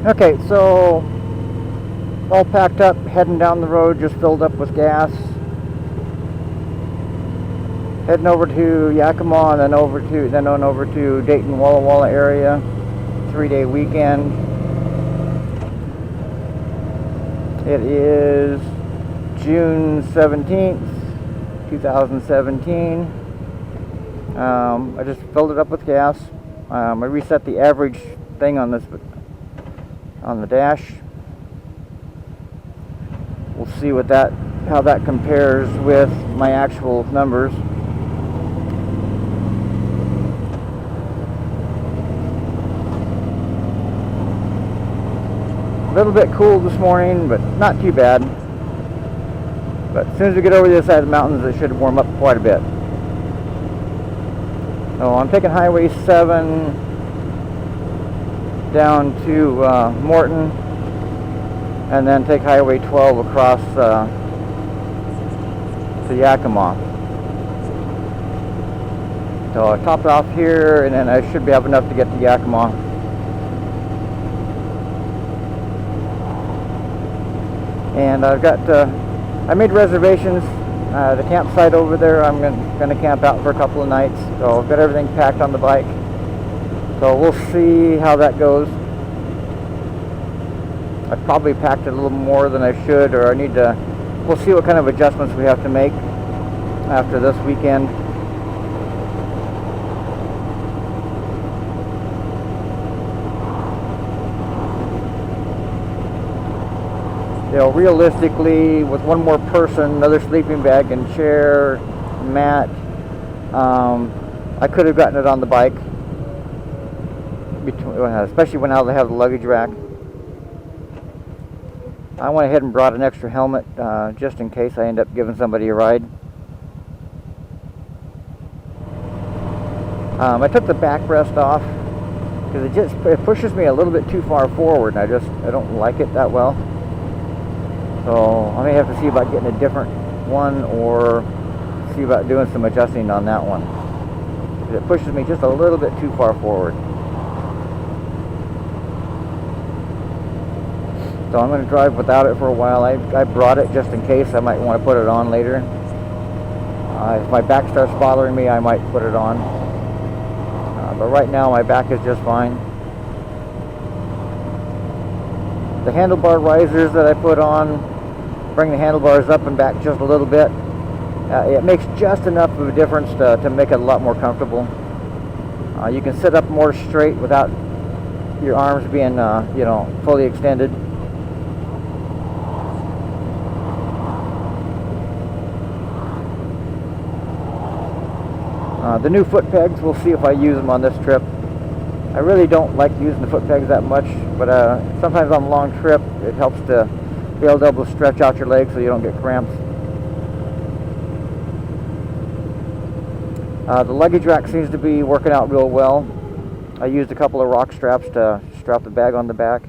Okay, so all packed up, heading down the road, just filled up with gas. Heading over to Yakima and then on over to Dayton, Walla Walla area. 3-day weekend. It is June 17th, 2017. I just filled it up with gas. I reset the average thing on the dash. We'll see how that compares with my actual numbers. A little bit cool this morning, but not too bad. But as soon as we get over the other side of the mountains, it should warm up quite a bit. So I'm taking Highway 7 down to Morton, and then take Highway 12 across to Yakima. So I topped off here, and then I should have enough to get to Yakima. And I've got, I made reservations. The campsite over there, I'm going to camp out for a couple of nights. So I've got everything packed on the bike. So we'll see how that goes. I probably packed a little more than I should, or we'll see what kind of adjustments we have to make after this weekend. You know, realistically, with one more person, another sleeping bag and chair, mat, I could have gotten it on the bike, especially when I have the luggage rack. I went ahead and brought an extra helmet just in case I end up giving somebody a ride. I took the backrest off because it pushes me a little bit too far forward, and I don't like it that well. So I may have to see about getting a different one, or see about doing some adjusting on that one. It pushes me just a little bit too far forward. So I'm going to drive without it for a while. I brought it just in case. I might want to put it on later. If my back starts bothering me, I might put it on. But right now my back is just fine. The handlebar risers that I put on bring the handlebars up and back just a little bit. It makes just enough of a difference to make it a lot more comfortable. You can sit up more straight without your arms being fully extended. The new foot pegs, we'll see if I use them on this trip. I really don't like using the foot pegs that much, but sometimes on a long trip it helps to be able to stretch out your legs so you don't get cramps. The luggage rack seems to be working out real well. I used a couple of rock straps to strap the bag on the back.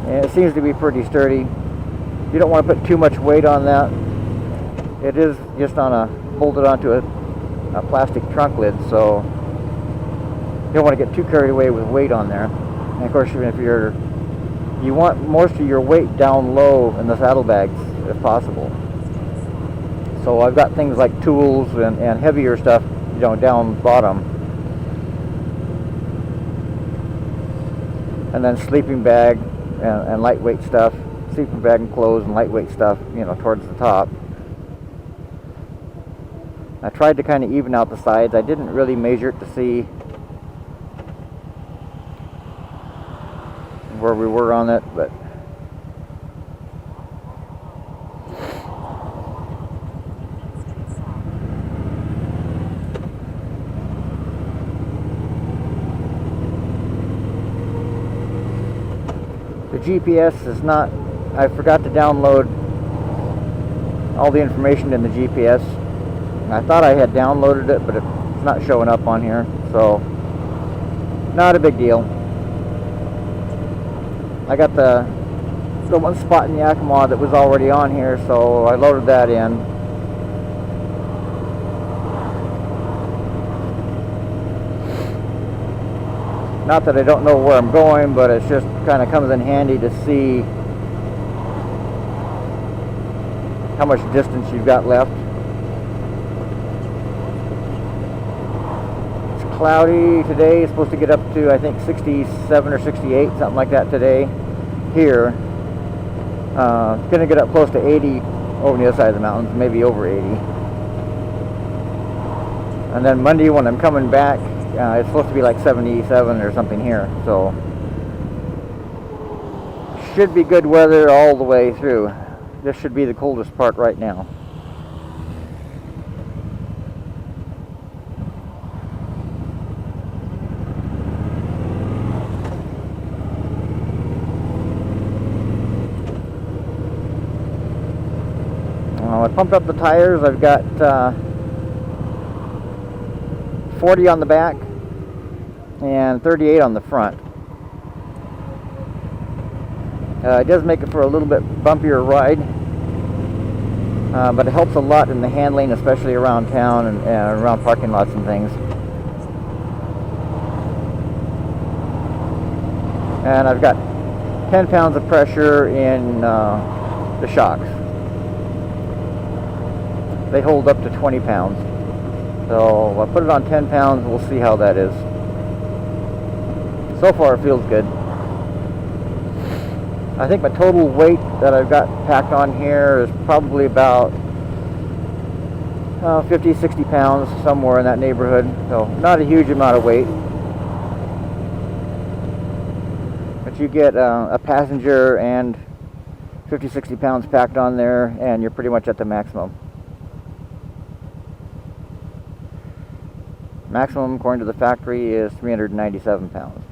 And it seems to be pretty sturdy. You don't want to put too much weight on that. It is just bolted onto a plastic trunk lid, so you don't want to get too carried away with weight on there. And of course, even if you want most of your weight down low in the saddlebags if possible. So I've got things like tools and heavier stuff, down bottom. And then sleeping bag and lightweight stuff. Sleeping bag and clothes and lightweight stuff, towards the top. I tried to kind of even out the sides. I didn't really measure it to see where we were on it, but the GPS is not, I forgot to download all the information in the GPS. I thought I had downloaded it, but it's not showing up on here, so not a big deal. I got the one spot in Yakima that was already on here, so I loaded that in. Not that I don't know where I'm going, but it just kind of comes in handy to see how much distance you've got left. It's cloudy today. It's supposed to get up to, I think, 67 or 68, something like that today here. It's going to get up close to 80 over on the other side of the mountains, maybe over 80. And then Monday when I'm coming back, it's supposed to be like 77 or something here. So should be good weather all the way through. This should be the coldest part right now. I pumped up the tires. I've got 40 on the back and 38 on the front. It does make it for a little bit bumpier ride, but it helps a lot in the handling, especially around town and around parking lots and things. And I've got 10 pounds of pressure in the shocks. They hold up to 20 pounds. So I put it on 10 pounds. We'll see how that is. So far it feels good. I think my total weight that I've got packed on here is probably about 50, 60 pounds, somewhere in that neighborhood. So not a huge amount of weight. But you get a passenger and 50, 60 pounds packed on there, and you're pretty much at the maximum. Maximum, according to the factory, is 397 pounds.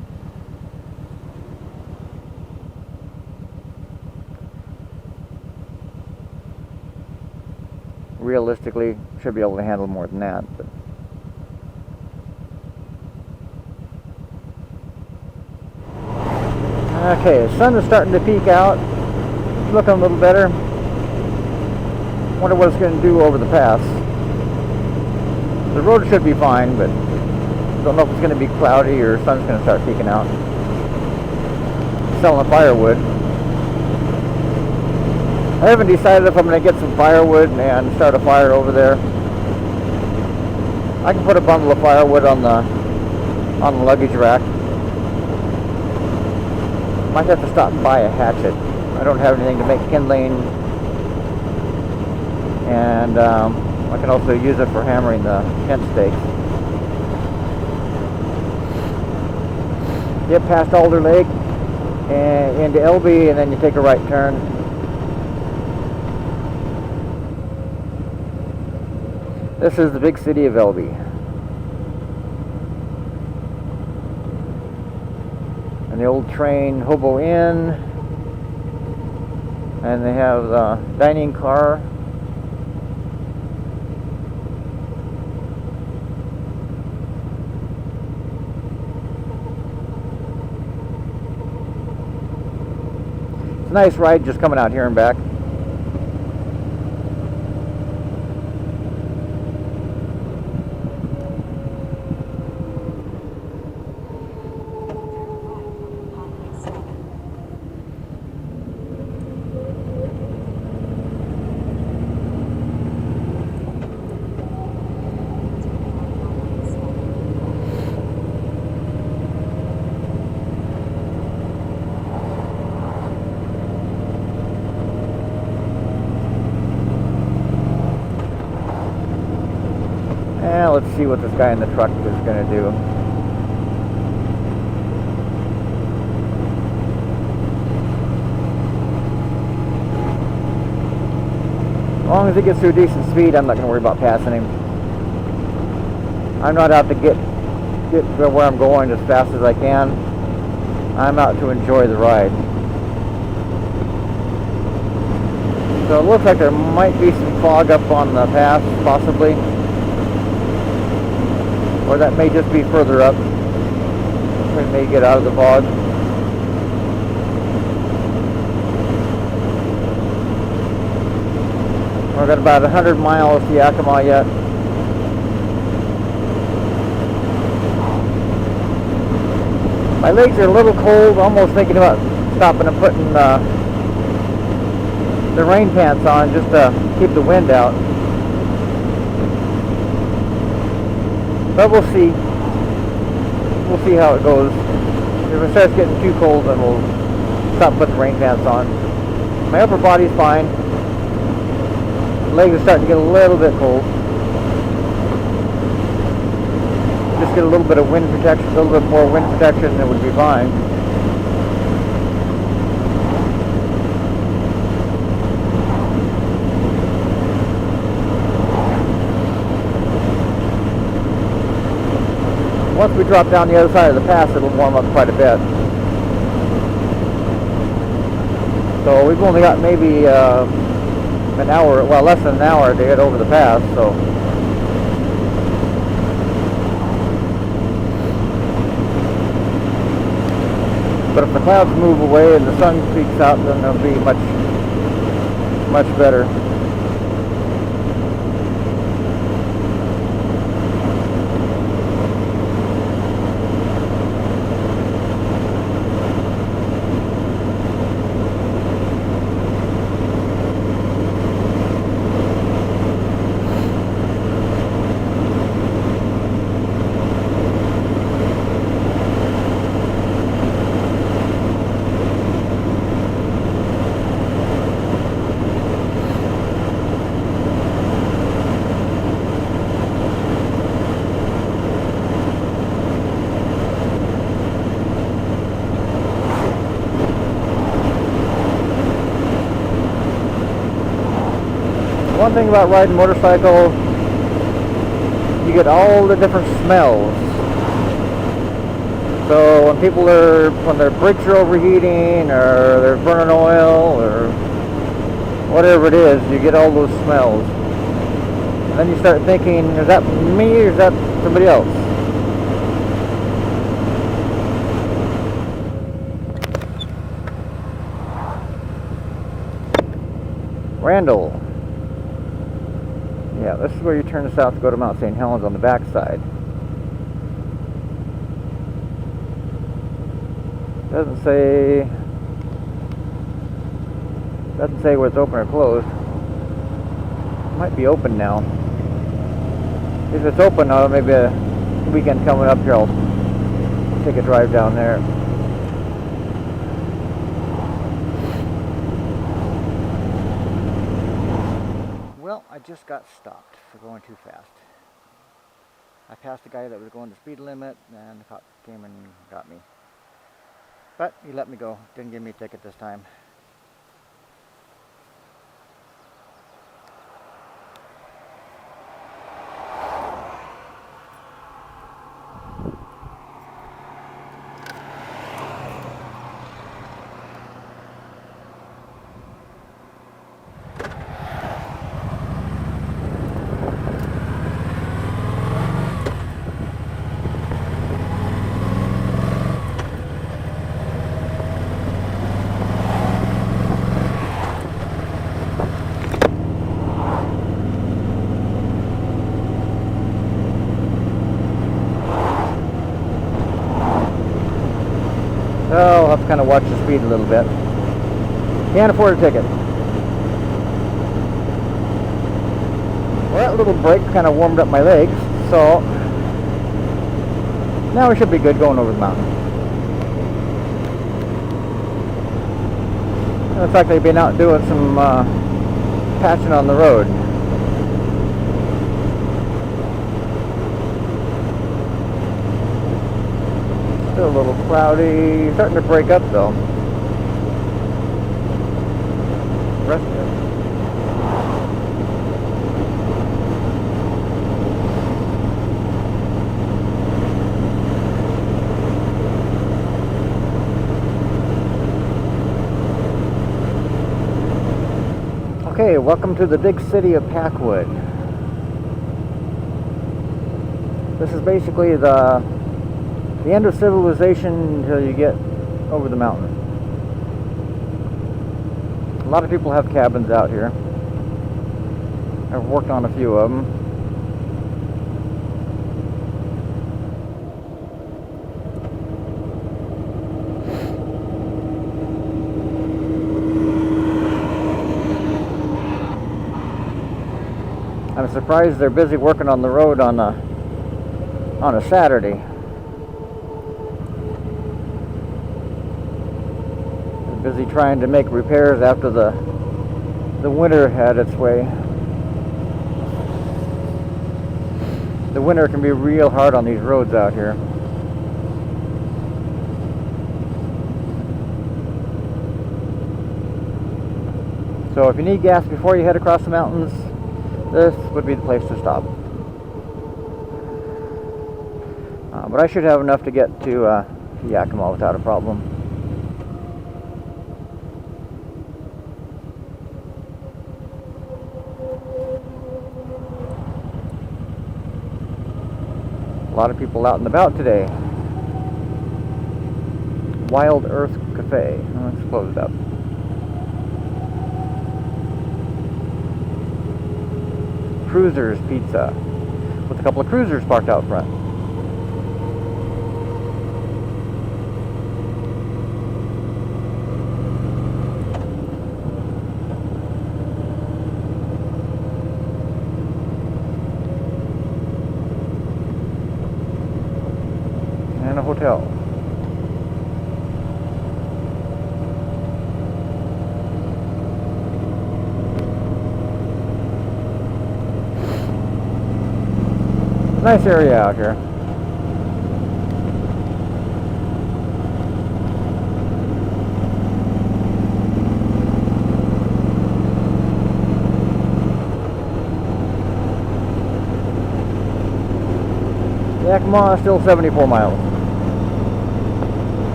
Realistically, should be able to handle more than that. But okay, the sun is starting to peek out. It's looking a little better. Wonder what it's going to do over the pass. The road should be fine, but don't know if it's going to be cloudy or sun's going to start peeking out. Selling firewood. I haven't decided if I'm going to get some firewood and start a fire over there. I can put a bundle of firewood on the luggage rack. Might have to stop and buy a hatchet. I don't have anything to make kindling, and I can also use it for hammering the tent stakes. Get past Alder Lake and into LB, and then you take a right turn. This is the big city of LB. And the old train Hobo Inn, and they have the dining car. It's a nice ride just coming out here and back. Let's see what this guy in the truck is going to do. As long as he gets to a decent speed, I'm not going to worry about passing him. I'm not out to get to where I'm going as fast as I can. I'm out to enjoy the ride. So it looks like there might be some fog up on the pass, possibly. Or that may just be further up. We may get out of the fog. We've got about 100 miles to Yakima yet. My legs are a little cold, almost thinking about stopping and putting the rain pants on just to keep the wind out. But we'll see. We'll see how it goes. If it starts getting too cold, then we'll stop and put the rain pants on. My upper body's fine. Legs are starting to get a little bit cold. Just get a little bit of wind protection, a little bit more wind protection, and it would be fine. Once we drop down the other side of the pass, it'll warm up quite a bit. So we've only got maybe an hour, well, less than an hour to get over the pass, so. But if the clouds move away and the sun peeks out, then it'll be much better. One thing about riding a motorcycle, you get all the different smells. So when their brakes are overheating or they're burning oil or whatever it is, you get all those smells. And then you start thinking, is that me or is that somebody else? Randall. Yeah, this is where you turn south to go to Mount St. Helens on the backside. Doesn't say whether it's open or closed. Might be open now. If it's open, maybe a weekend coming up here, I'll take a drive down there. Well, I just got stopped for going too fast. I passed a guy that was going the speed limit, and the cop came and got me. But he let me go. Didn't give me a ticket this time. So I'll have to kind of watch the speed a little bit. Can't afford a ticket. Well, that little break kind of warmed up my legs, so now we should be good going over the mountain. Looks like they've been out doing some patching on the road. Still a little cloudy, starting to break up though. Rest of it. Okay, welcome to the big city of Packwood. This is basically the end of civilization until you get over the mountain. A lot of people have cabins out here. I've worked on a few of them. surprised they're busy working on the road on a Saturday. They're busy trying to make repairs after the winter had its way. The winter can be real hard on these roads out here. So if you need gas before you head across the mountains, this would be the place to stop. But I should have enough to get to Yakima without a problem. A lot of people out and about today. Wild Earth Cafe. Oh, it's closed up. Cruisers Pizza, with a couple of cruisers parked out front. And a hotel. Nice area out here. Yakima is still 74 miles.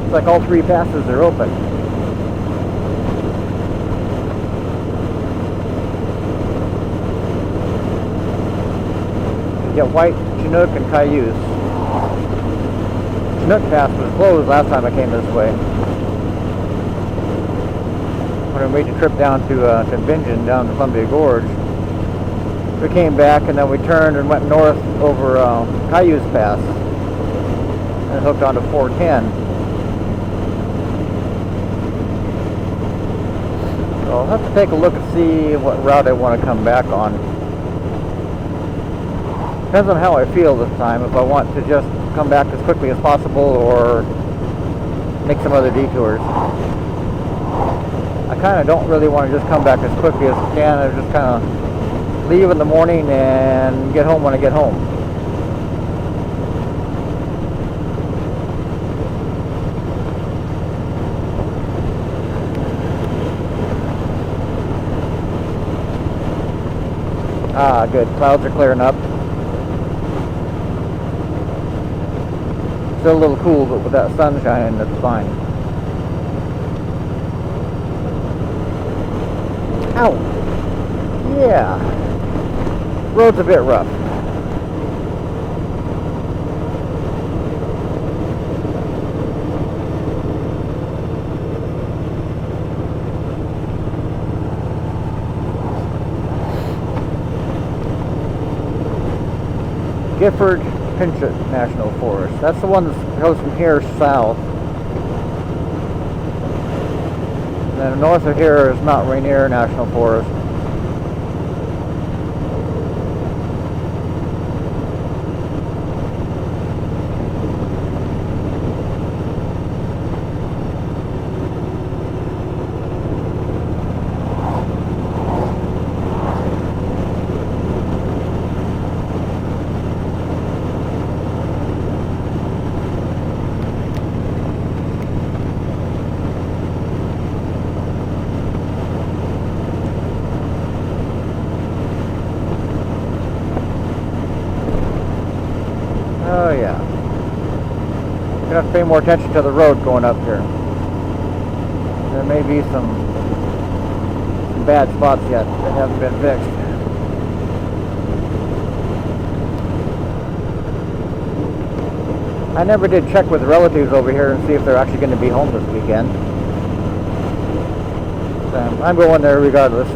It's like all three passes are open. Get White, Chinook, and Cayuse. Chinook Pass was closed last time I came this way. When I made the trip down to Bingen, down to Columbia Gorge, we came back and then we turned and went north over Cayuse Pass and hooked onto 410. So I'll have to take a look and see what route I want to come back on. Depends on how I feel this time, if I want to just come back as quickly as possible or make some other detours. I kind of don't really want to just come back as quickly as I can. I just kind of leave in the morning and get home when I get home. Ah, good. Clouds are clearing up. Still a little cool, but with that sunshine, that's fine. Ow! Yeah. Road's a bit rough. Gifford Pinchot National Forest. That's the one that goes from here south. And then north of here is Mount Rainier National Forest. Oh yeah. You're gonna have to pay more attention to the road going up here. There may be some bad spots yet that haven't been fixed. I never did check with relatives over here and see if they're actually going to be home this weekend. So I'm going there regardless.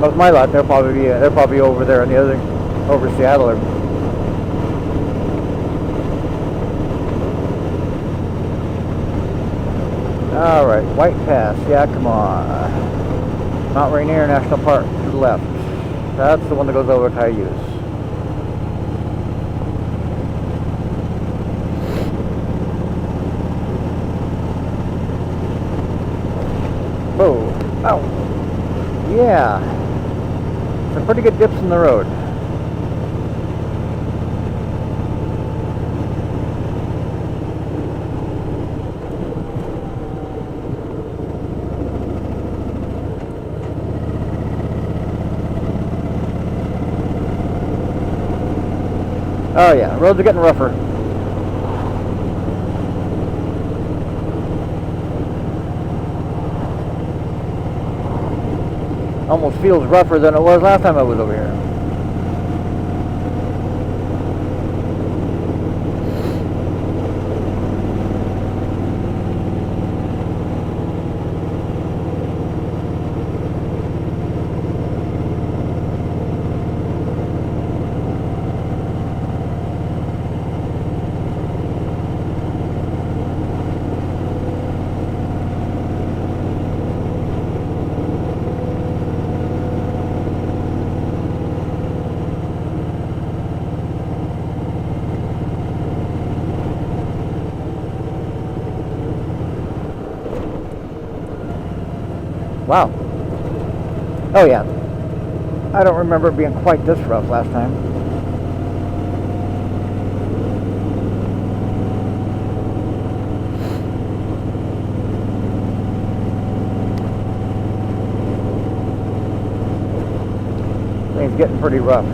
With my luck, they're probably over there in the other, over Seattle. Alright, White Pass. Yeah, come on. Mount Rainier National Park to the left. That's the one that goes over Cayuse. Whoa. Oh. Yeah. Some pretty good dips in the road. Oh yeah, roads are getting rougher. Almost feels rougher than it was last time I was over here. Wow. Oh yeah. I don't remember it being quite this rough last time. Things getting pretty rough.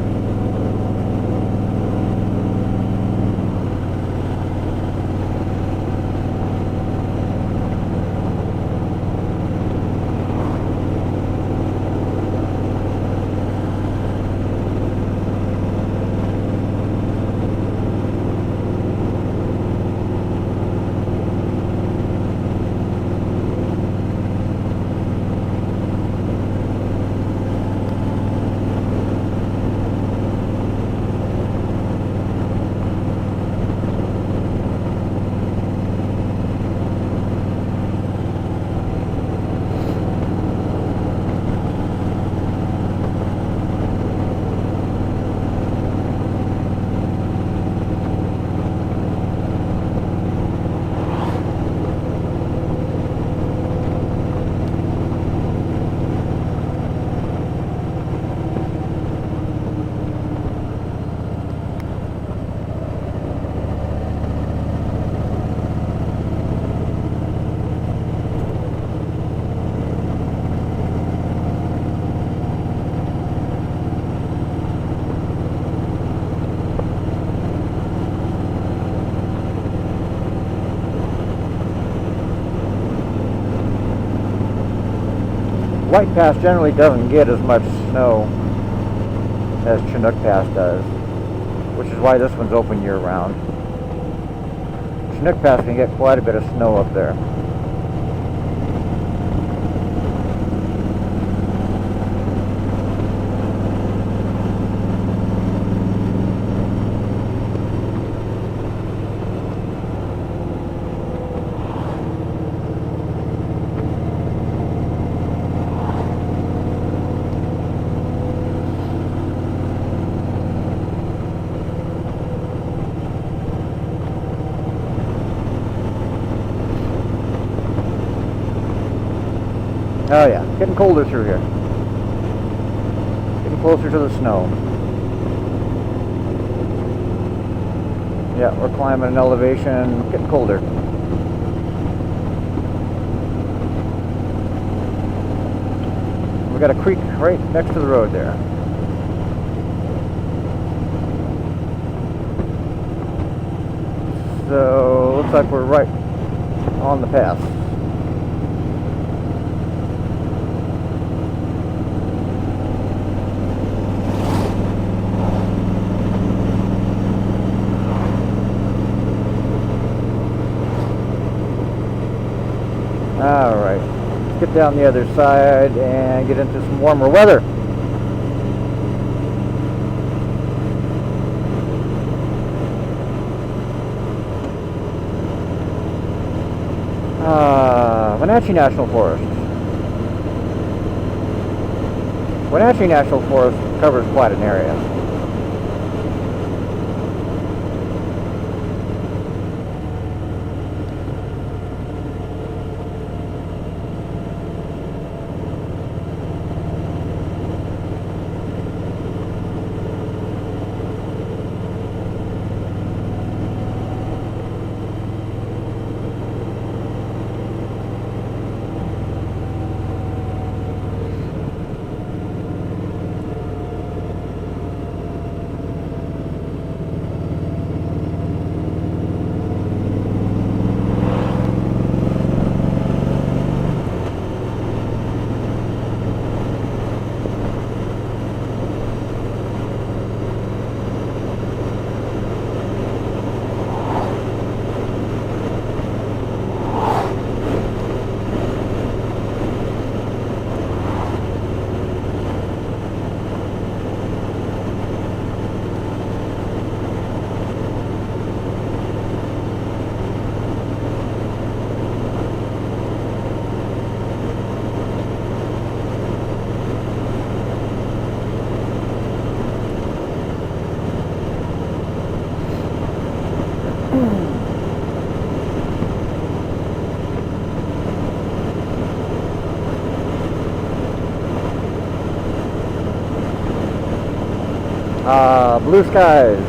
White Pass generally doesn't get as much snow as Chinook Pass does, which is why this one's open year-round. Chinook Pass can get quite a bit of snow up there. Oh yeah, getting colder through here. Getting closer to the snow. Yeah, we're climbing an elevation, getting colder. We got a creek right next to the road there. So, looks like we're right on the path. Alright, let's get down the other side and get into some warmer weather. Wenatchee National Forest. Wenatchee National Forest covers quite an area. Blue skies.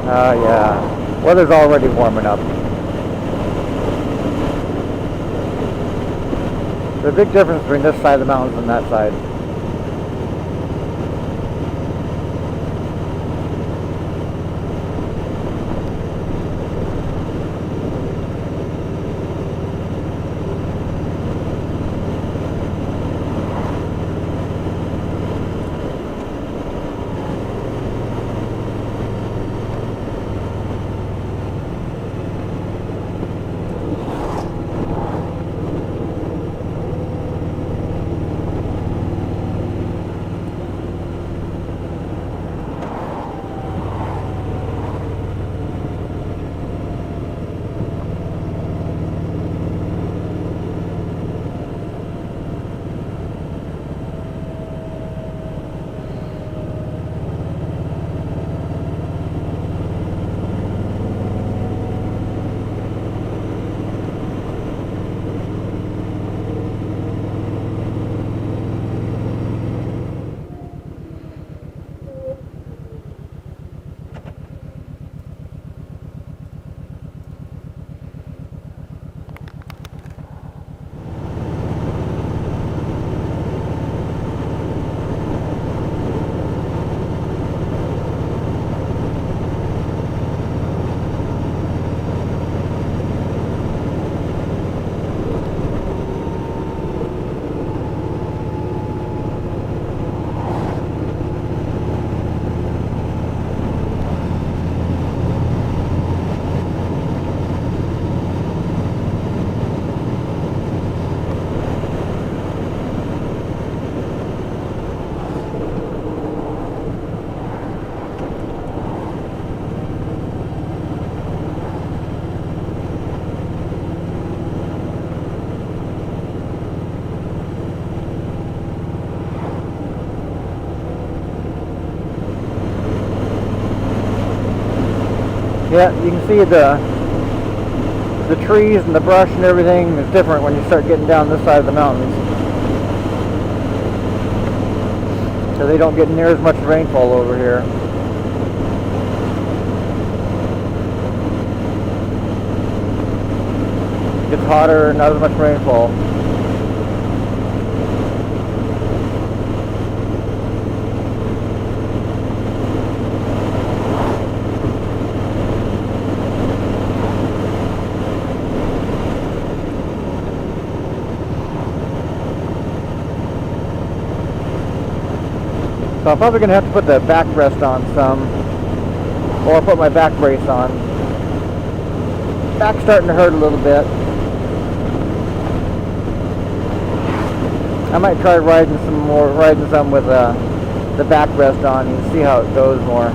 Yeah, weather's already warming up. There's a big difference between this side of the mountains and that side. Yeah, you can see the trees and the brush and everything is different when you start getting down this side of the mountains. So they don't get near as much rainfall over here. It gets hotter, not as much rainfall. So I'm probably going to have to put the backrest on some. or put my back brace on. Back's starting to hurt a little bit. I might try riding some with the backrest on and see how it goes more.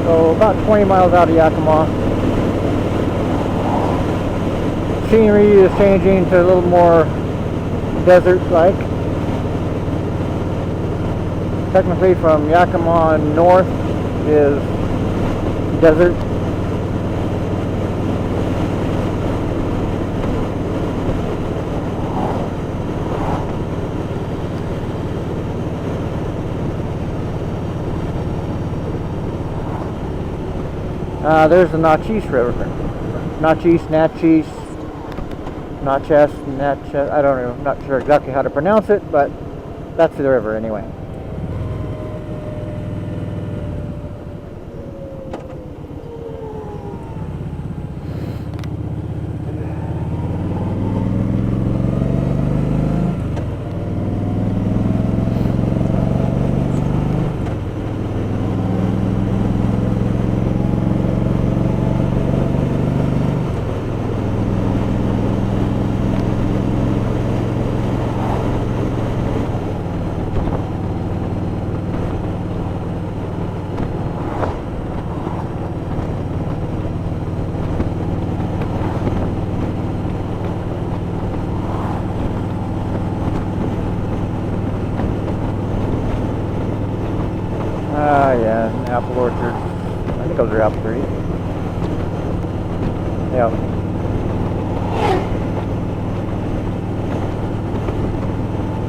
So about 20 miles out of Yakima. Scenery is changing to a little more desert-like. Technically from Yakima north is desert. There's the Natchez River. Natchez, I don't know, not sure exactly how to pronounce it, but that's the river anyway. Yeah, apple orchard. I think those are apple trees. Yeah.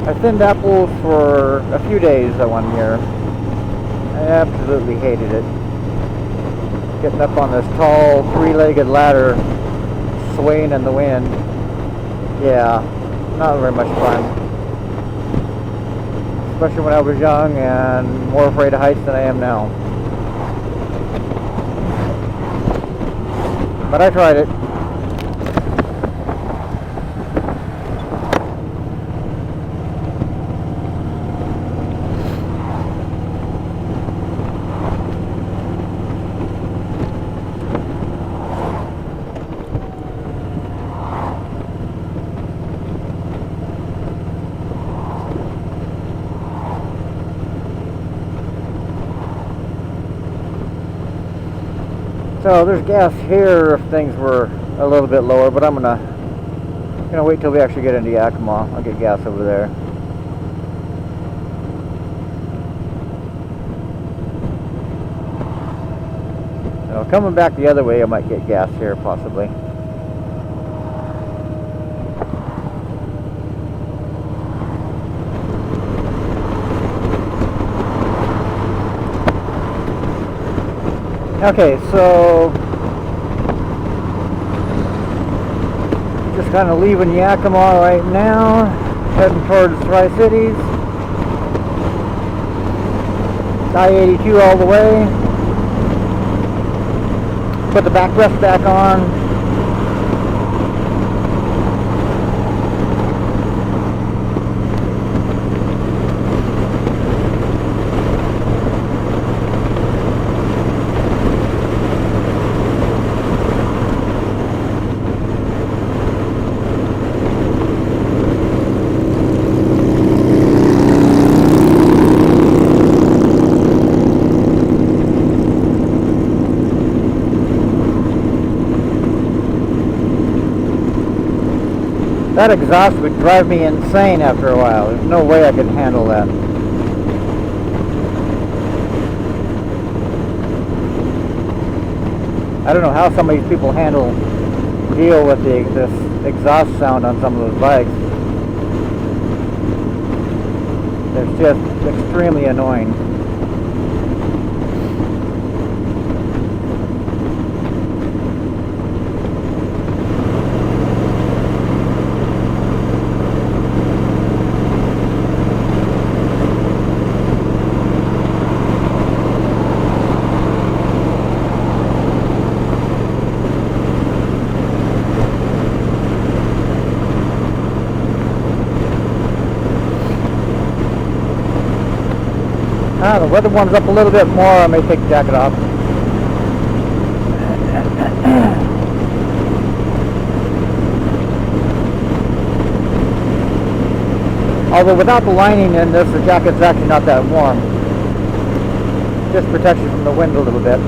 I thinned apples for a few days that one year. I absolutely hated it. Getting up on this tall, three-legged ladder, swaying in the wind. Yeah, not very much fun. Especially when I was young and more afraid of heights than I am now. But I tried it. So there's gas here if things were a little bit lower, but I'm gonna wait till we actually get into Yakima. I'll get gas over there. So coming back the other way, I might get gas here possibly. Okay, so just kind of leaving Yakima right now, heading towards Tri-Cities. I-82 all the way. Put the backrest back on. That exhaust would drive me insane after a while. There's no way I could handle that. I don't know how some of these people deal with this exhaust sound on some of those bikes. That's just extremely annoying. The weather warms up a little bit more, I may take the jacket off. Although without the lining in this, the jacket's actually not that warm. Just protects you from the wind a little bit.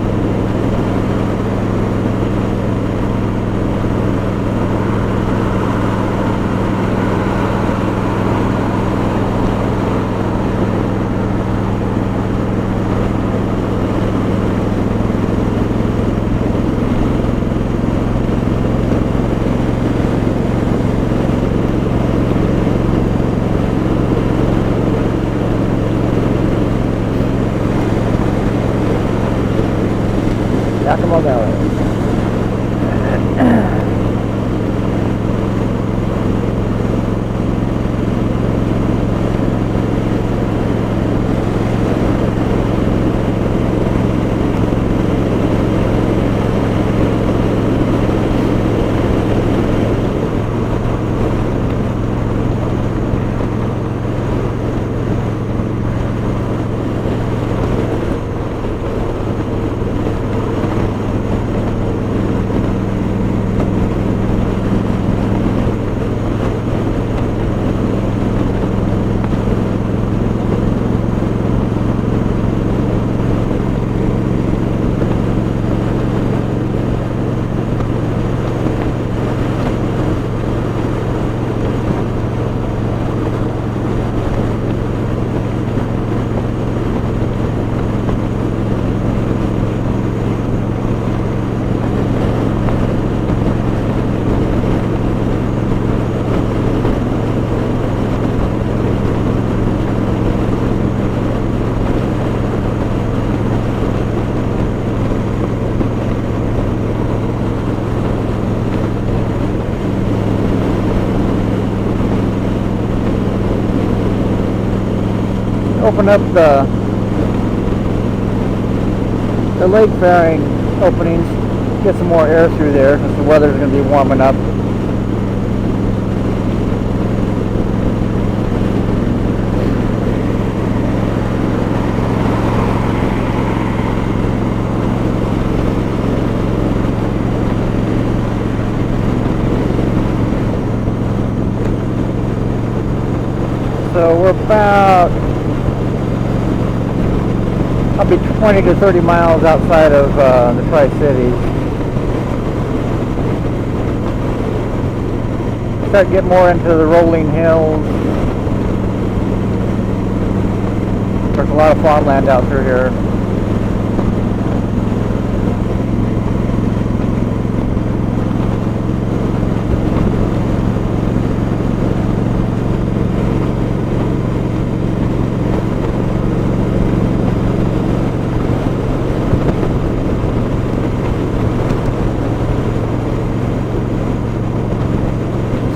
Open up the lake fairing openings, get some more air through there as the weather's going to be warming up. So we're about probably 20 to 30 miles outside of the Tri-Cities. Start getting more into the rolling hills. There's a lot of farmland out through here.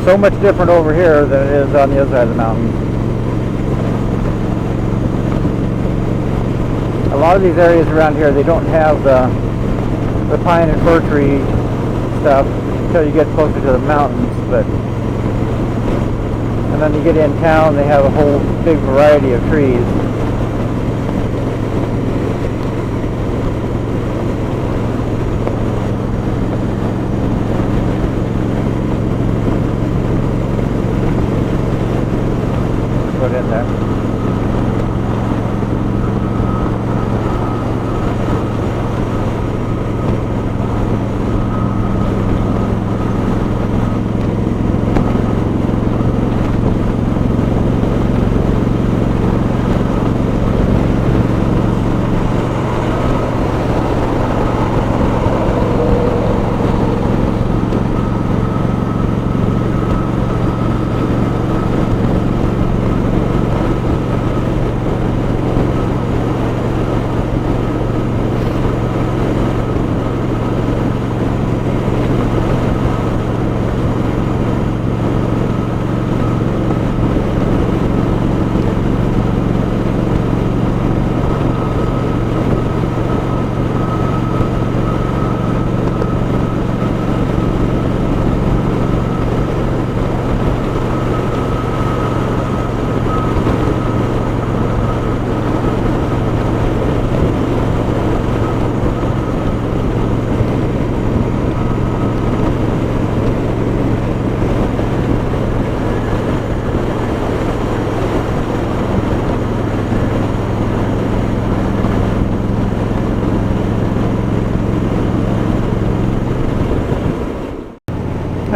So much different over here than it is on the other side of the mountain. A lot of these areas around here, they don't have the pine and fir tree stuff until you get closer to the mountains, and then you get in town, they have a whole big variety of trees. In there.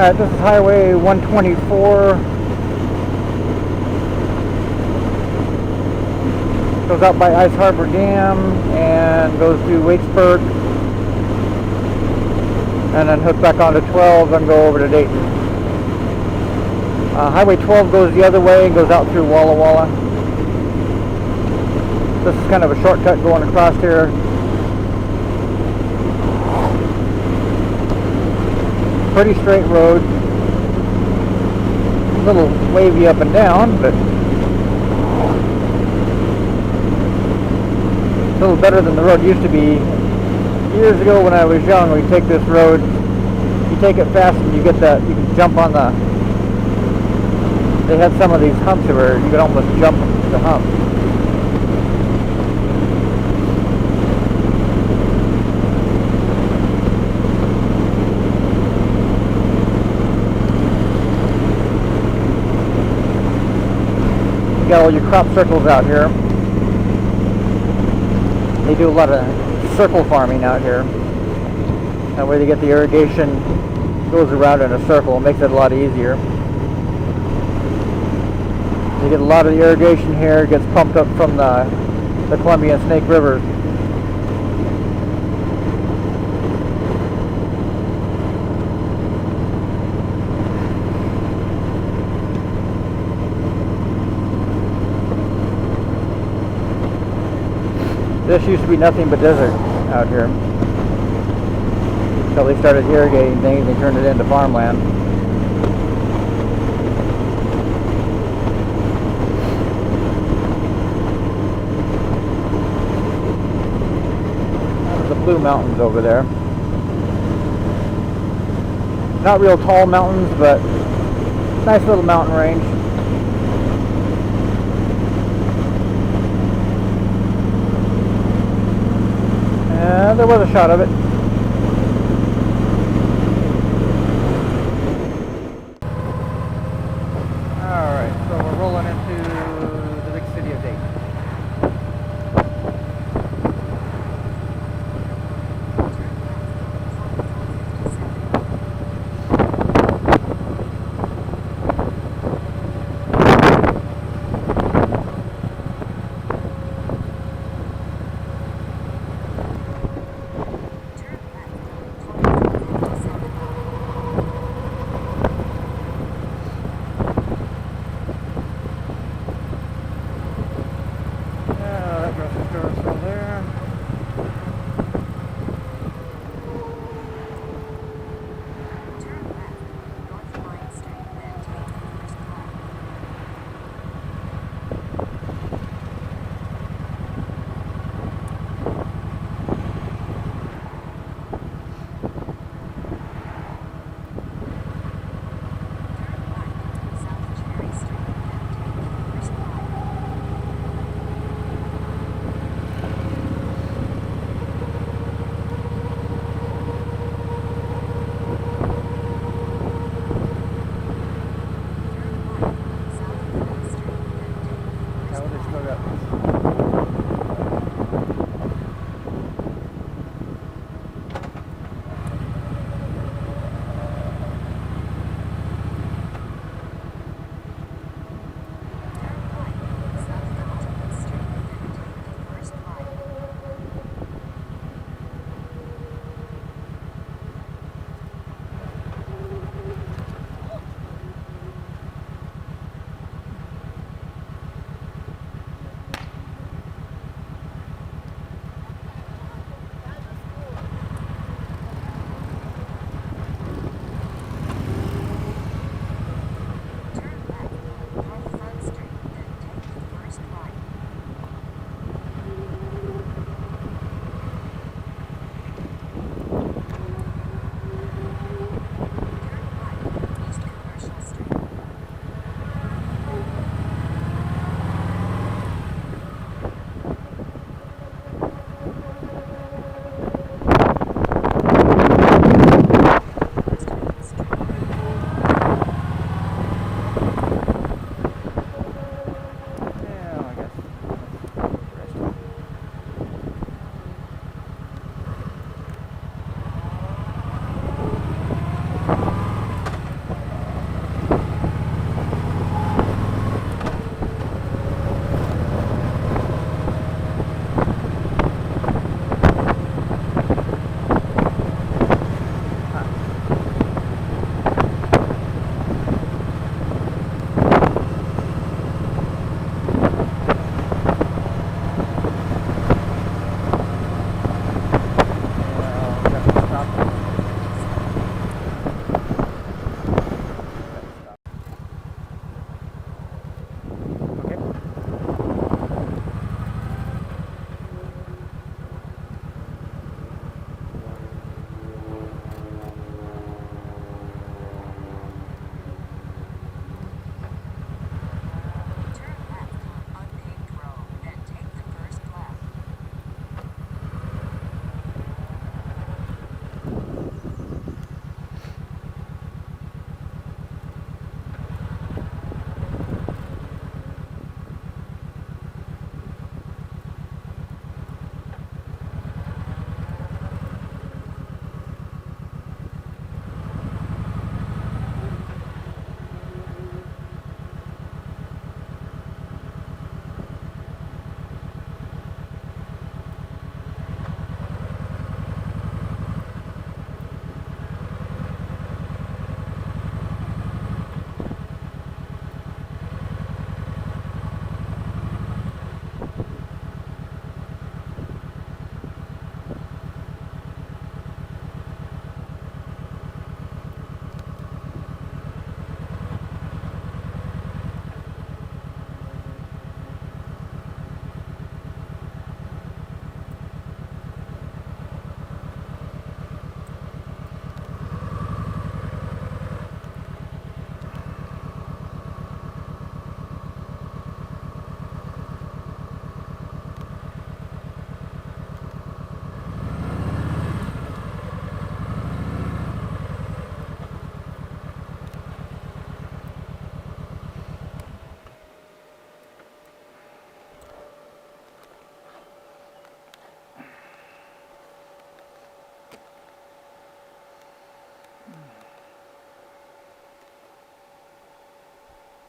Alright, this is Highway 124. Goes out by Ice Harbor Dam and goes to Waitsburg. And then hook back onto 12 and go over to Dayton. Highway 12 goes the other way and goes out through Walla Walla. This is kind of a shortcut going across here. Pretty straight road. A little wavy up and down, but a little better than the road used to be. Years ago when I was young, we take this road, you take it fast and you get that, you can jump on the, they had some of these humps where you could almost jump the hump. You got all your crop circles out here. They do a lot of circle farming out here. That way they get the irrigation, goes around in a circle, makes it a lot easier. You get a lot of the irrigation here, gets pumped up from the Columbia and Snake Rivers. This used to be nothing but desert out here. Until they started irrigating things and turned it into farmland. The Blue Mountains over there. Not real tall mountains, but nice little mountain range. There was a shot of it.